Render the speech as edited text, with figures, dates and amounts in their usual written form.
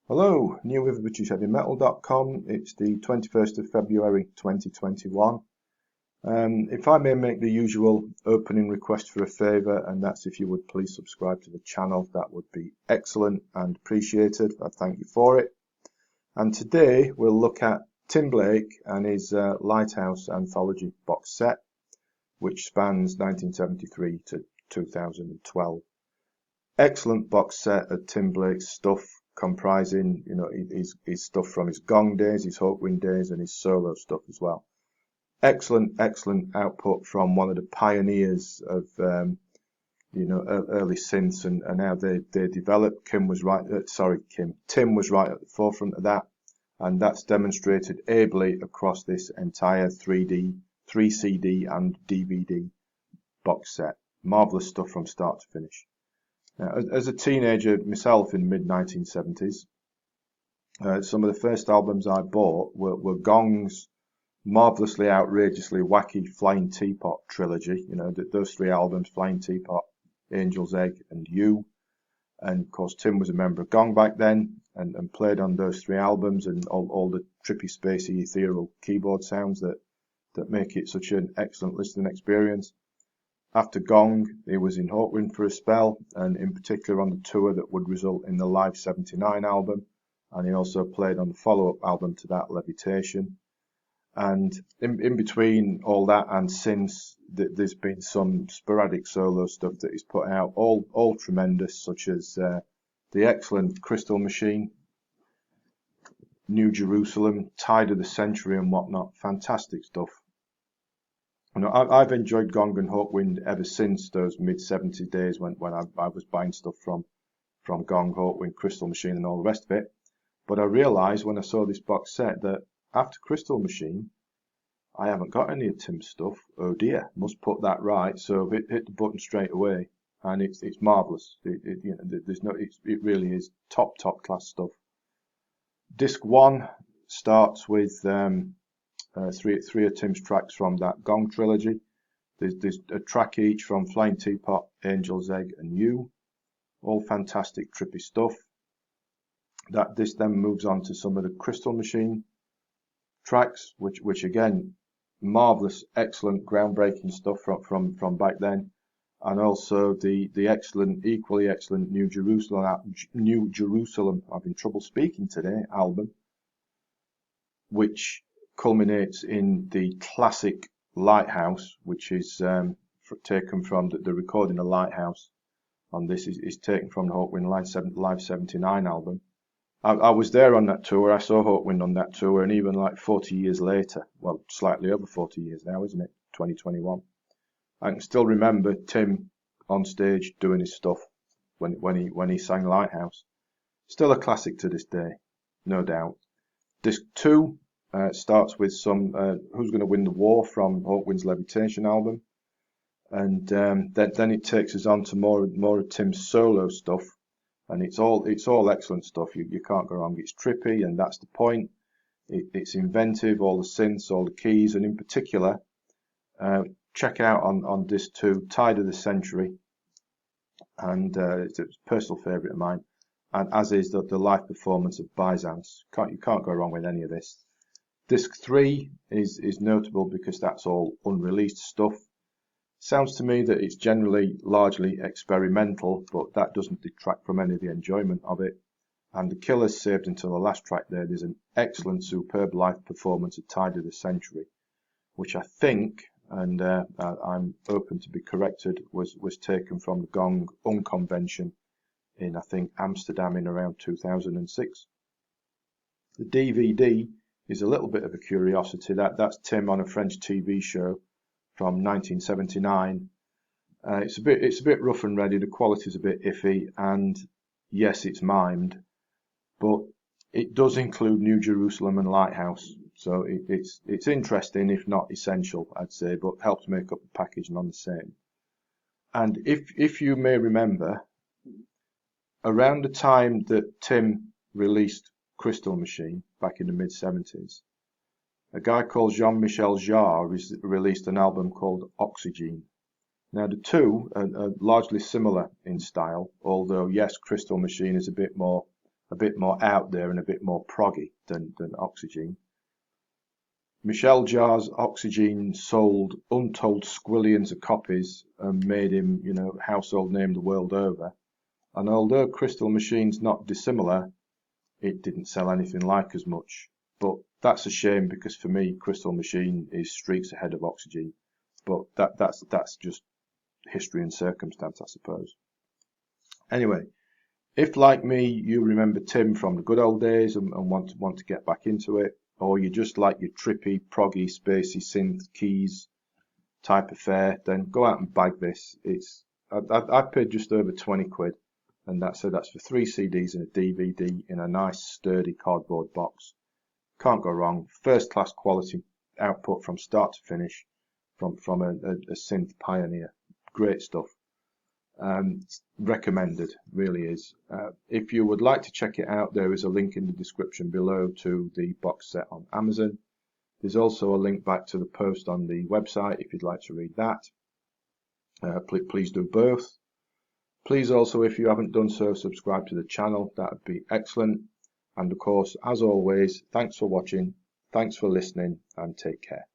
Hello, new with BritishHeavyMetal.com. It's the 21st of February 2021. If I may make the usual opening request for a favour, and that's if you would please subscribe to the channel, that would be excellent and appreciated. I thank you for it. And today we'll look at Tim Blake and his Lighthouse Anthology box set, which spans 1973 to 2012. Excellent box set of Tim Blake's stuff, comprising, his stuff from his gong days, his Hawkwind days, and his solo stuff as well. Excellent output from one of the pioneers of, early synths and how they developed. Tim was right at the forefront of that, and that's demonstrated ably across this entire 3 CD and DVD box set. Marvellous stuff from start to finish. Now, as a teenager myself in the mid-1970s, some of the first albums I bought were Gong's marvellously, outrageously wacky Flying Teapot trilogy. Those three albums, Flying Teapot, Angel's Egg, and You. And of course, Tim was a member of Gong back then and played on those three albums and all the trippy, spacey, ethereal keyboard sounds that make it such an excellent listening experience. After Gong, he was in Hawkwind for a spell, and in particular on the tour that would result in the Live 79 album, and he also played on the follow-up album to that, Levitation. And in between all that and since, there's been some sporadic solo stuff that he's put out, all tremendous, such as the excellent Crystal Machine, New Jerusalem, Tide of the Century and whatnot. Fantastic stuff. I've enjoyed Gong and Hawkwind ever since those mid-70s days when I was buying stuff from Gong, Hawkwind, Crystal Machine and all the rest of it. But I realised when I saw this box set that after Crystal Machine, I haven't got any of Tim's stuff. Oh dear, must put that right. So hit the button straight away, and it's marvellous. It really is top class stuff. Disc 1 starts with three of Tim's tracks from that Gong trilogy. There's a track each from Flying Teapot, Angel's Egg, and You. All fantastic, trippy stuff. This then moves on to some of the Crystal Machine tracks, which again, marvellous, excellent, groundbreaking stuff from back then. And also the equally excellent New Jerusalem, I've been trouble speaking today, album, which culminates in the classic Lighthouse, which is taken from the recording of Lighthouse on this is taken from the Hawkwind Live 79 album. I was there on that tour. I saw Hawkwind on that tour, and even like 40 years later, well, slightly over 40 years now, isn't it? 2021. I can still remember Tim on stage doing his stuff when he sang Lighthouse. Still a classic to this day, no doubt. Disc 2 starts with some Who's Gonna Win the War from Hawkwind's Levitation album, and then it takes us on to more of Tim's solo stuff, and it's all excellent stuff. You can't go wrong. It's trippy, and that's the point. It's inventive, all the synths, all the keys, and in particular, check out on disc 2, Tide of the Century, and it's a personal favourite of mine, and as is the live performance of Byzance. You can't go wrong with any of this. Disc 3 is notable because that's all unreleased stuff. Sounds to me that it's generally largely experimental, but that doesn't detract from any of the enjoyment of it. And the Killers saved until the last track there. There's an excellent, superb live performance of Tide of the Century, which I think, and I'm open to be corrected, was taken from the Gong Unconvention in, I think, Amsterdam in around 2006. The DVD is a little bit of a curiosity. That's Tim on a French TV show from 1979. It's a bit rough and ready. The quality's a bit iffy, and yes, it's mimed, but it does include New Jerusalem and Lighthouse. So it's interesting, if not essential, I'd say, but helps make up the package none the same. And if you may remember, around the time that Tim released Crystal Machine back in the mid-70s, a guy called Jean-Michel Jarre released an album called Oxygen. Now the two are largely similar in style, although yes, Crystal Machine is a bit more a bit more out there and a bit more proggy than Oxygen. Michel Jarre's Oxygen sold untold squillions of copies and made him, household name the world over. And although Crystal Machine's not dissimilar, it didn't sell anything like as much. But that's a shame, because for me, Crystal Machine is streets ahead of Oxygen. But that's just history and circumstance, I suppose. Anyway, if like me, you remember Tim from the good old days and want to get back into it, or you just like your trippy, proggy, spacey synth keys type affair, then go out and bag this. I paid just over 20 quid, and that's for 3 CDs and a DVD in a nice sturdy cardboard box. Can't go wrong. First class quality output from start to finish from a synth pioneer. Great stuff. Recommended, really is. If you would like to check it out, there is a link in the description below to the box set on Amazon. There's also a link back to the post on the website if you'd like to read that. Please do both. Please also, if you haven't done so, subscribe to the channel. That would be excellent. And of course, as always, thanks for watching, thanks for listening, and take care.